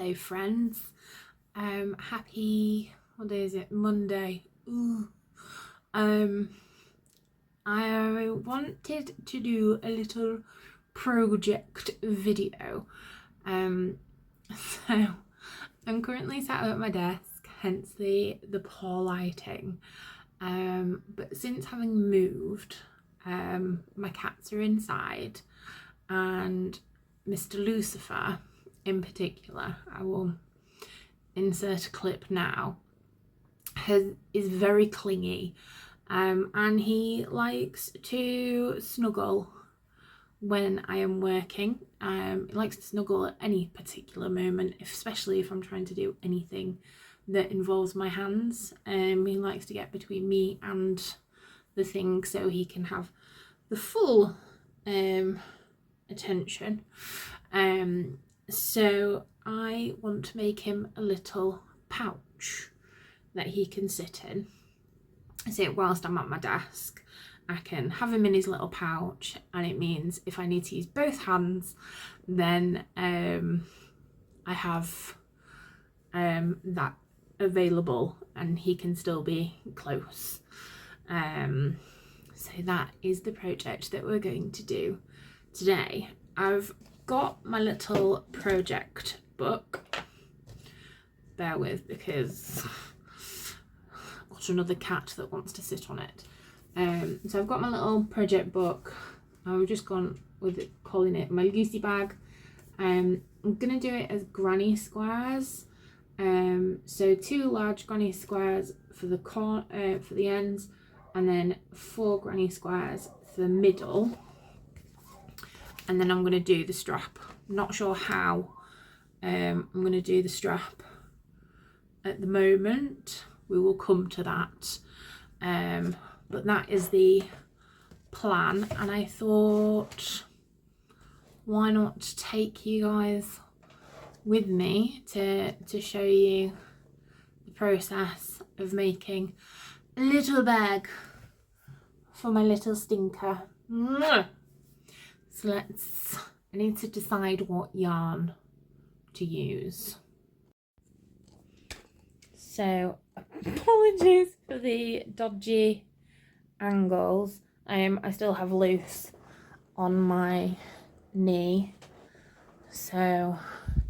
Hello friends, happy, what day is it, Monday. Ooh. I wanted to do a little project video, so I'm currently sat at my desk, hence the poor lighting, but since having moved, my cats are inside, and Mr. Lucifer in particular, I will insert a clip now, is very clingy, and he likes to snuggle when I am working. He likes to snuggle at any particular moment, especially if I'm trying to do anything that involves my hands. He likes to get between me and the thing so he can have the full attention. So I want to make him a little pouch that he can sit in. So whilst I'm at my desk, I can have him in his little pouch, and it means if I need to use both hands, then I have that available and he can still be close. So that is the project that we're going to do today. I've got my little project book. Bear with, because I've got another cat that wants to sit on it. So I've got my little project book. I've just gone with it, calling it my Luci bag. I'm gonna do it as granny squares. So 2 large granny squares for the ends, and then 4 granny squares for the middle. And then I'm going to do the strap. I'm not sure how I'm going to do the strap at the moment. We will come to that. But that is the plan. And I thought, why not take you guys with me to show you the process of making a little bag for my little stinker. So I need to decide what yarn to use. So apologies for the dodgy angles. I still have loose on my knee, so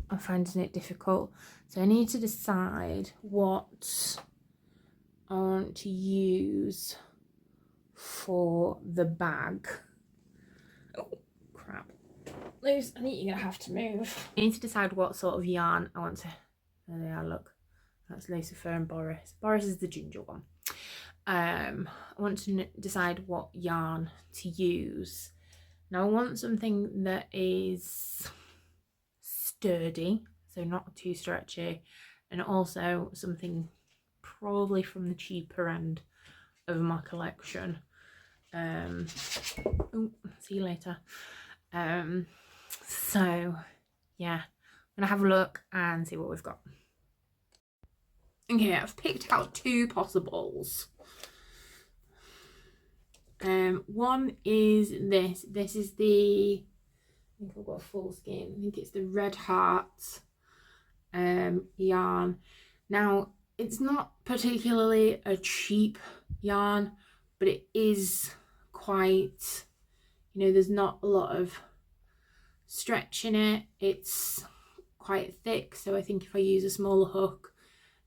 I'm finding it difficult. So I need to decide what I want to use for the bag. Oh crap, Luce, I think you're gonna have to move. I need to decide what sort of yarn I want to. There they are, look. That's Lucifer and Boris. Boris is the ginger one. I want to decide what yarn to use. Now I want something that is sturdy, so not too stretchy, and also something probably from the cheaper end of my collection. Ooh, see you later. So yeah, I'm gonna have a look and see what we've got. Okay, I've picked out 2 possibles. One is this. This is the, I think I've got a full skein. I think it's the Red Heart yarn. Now, it's not particularly a cheap yarn, but it is quite, you know, there's not a lot of stretch in it. It's quite thick, so I think if I use a smaller hook,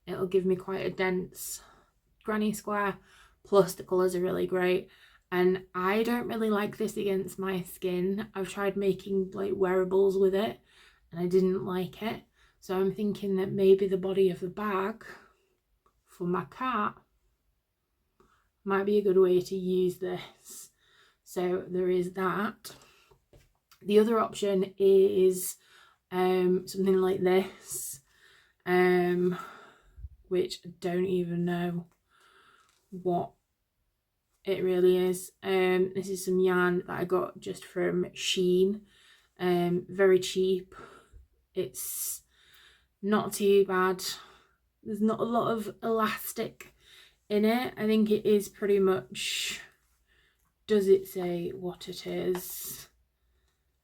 it'll give me quite a dense granny square. Plus the colours are really great, and I don't really like this against my skin. I've tried making like wearables with it and I didn't like it, so I'm thinking that maybe the body of the bag for my cat might be a good way to use this. So there is that. The other option is something like this, which I don't even know what it really is. This is some yarn that I got just from Shein, very cheap. It's not too bad. There's not a lot of elastic in it. I think it is pretty much, does it say what it is?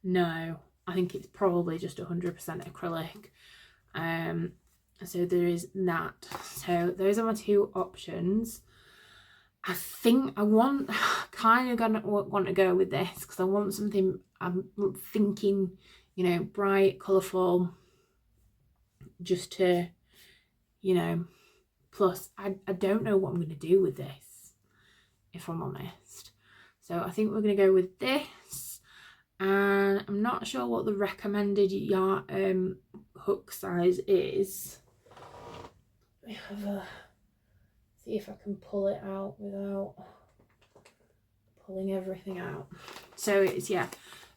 No, I think it's probably just 100% acrylic. So there is that. So those are my two options. I think I kind of gonna want to go with this because I want something, I'm thinking, you know, bright, colourful, just to, you know, plus I don't know what I'm going to do with this, if I'm honest. So I think we're going to go with this, and I'm not sure what the recommended yarn hook size is. Let me have a see if I can pull it out without pulling everything out. So it's, yeah,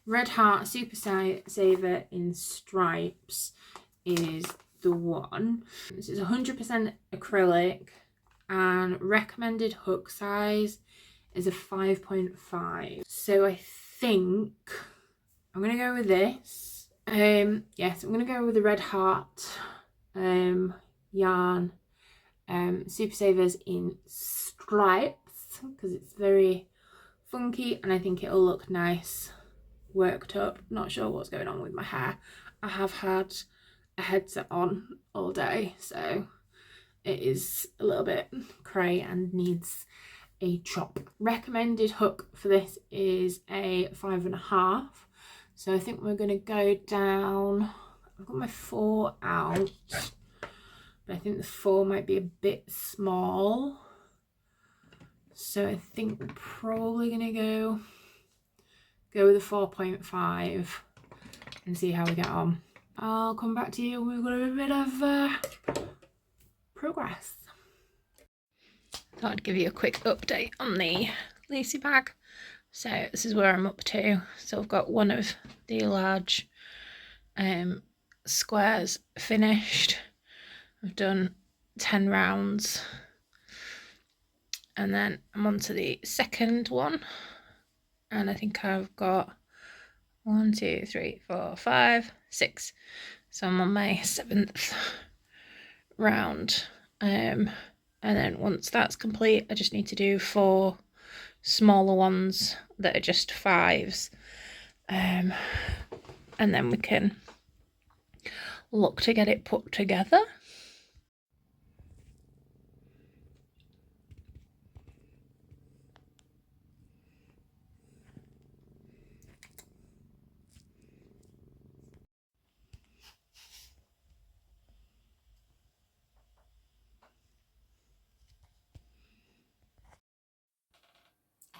Red Heart Super Saver in stripes is the one. This is 100% acrylic, and recommended hook size is a 5.5. So I think I'm gonna go with this. Yes, I'm gonna go with the Red Heart yarn Super Savers in stripes because it's very funky and I think it'll look nice worked up. Not sure what's going on with my hair. I have had a headset on all day, so it is a little bit cray and needs a chop. Recommended hook for this is a 5.5. So I think we're gonna go down. I've got my 4 out, but I think the 4 might be a bit small. So I think we're probably gonna go with a 4.5 and see how we get on. I'll come back to you when we've got a bit of progress. Thought I'd give you a quick update on the Luci bag. So this is where I'm up to. So I've got one of the large squares finished. I've done 10 rounds, and then I'm on to the second one, and I think I've got 1, 2, 3, 4, 5, 6. So I'm on my 7th round, and then once that's complete I just need to do 4 smaller ones that are just 5s, and then we can look to get it put together.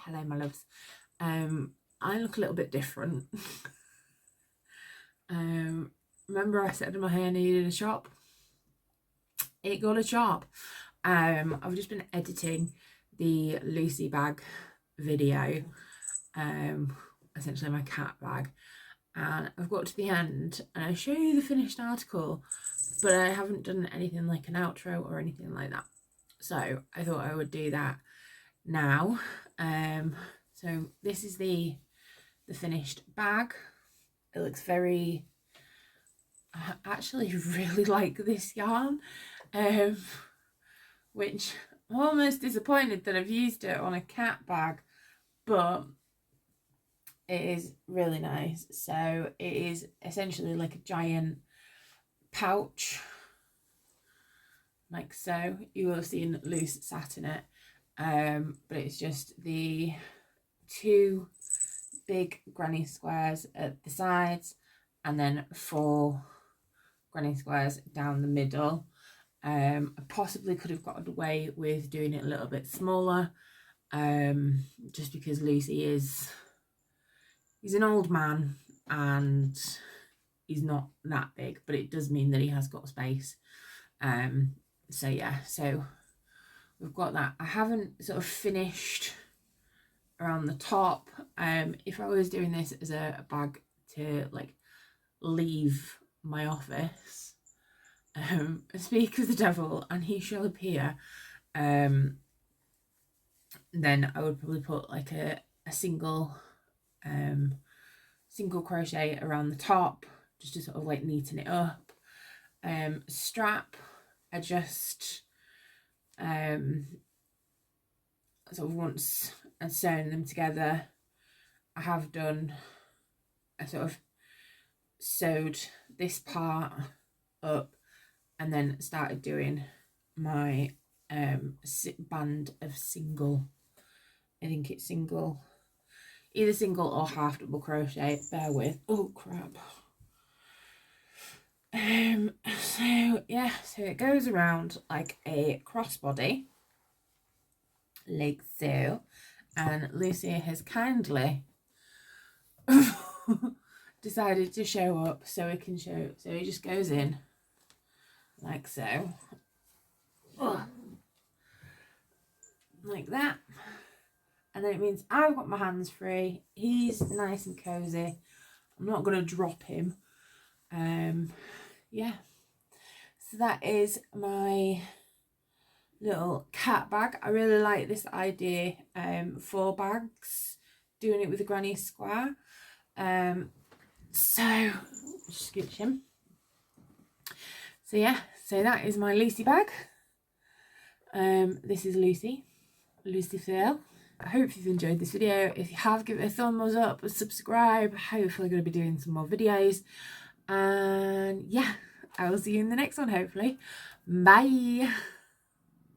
Hello my loves. I look a little bit different. Remember I said my hair needed a chop? It got a chop. I've just been editing the Luci bag video, essentially my cat bag, and I've got to the end and I show you the finished article, but I haven't done anything like an outro or anything like that. So I thought I would do that now. So this is the finished bag. It looks very, I actually really like this yarn, which I'm almost disappointed that I've used it on a cat bag, but it is really nice. So it is essentially like a giant pouch, like so. You will have seen loose sat in it, but it's just the 2 big granny squares at the sides and then 4 granny squares down the middle. I possibly could have gotten away with doing it a little bit smaller, just because Luci he's an old man and he's not that big, but it does mean that he has got space. So yeah, so we've got that. I haven't sort of finished around the top. If I was doing this as a bag to like leave my office, speak of the devil and he shall appear, then I would probably put like a single crochet around the top just to sort of like neaten it up. Strap, I just sort of once I've sewn them together, I have done, I sort of sewed this part up and then started doing my band of single, I think it's single, either single or half double crochet, bear with, oh crap. So yeah, so it goes around like a crossbody, like so, and Lucy has kindly decided to show up so we can show, so he just goes in like so, like that, and then it means I've got my hands free, he's nice and cozy, I'm not going to drop him. Yeah, so that is my little cat bag. I really like this idea for bags, doing it with a granny square. So scooch him. So yeah, so that is my Lucy bag. This is Lucifer. I hope you've enjoyed this video. If you have, give it a thumbs up, subscribe. Hopefully I'm going to be doing some more videos. And yeah, I will see you in the next one, hopefully. Bye.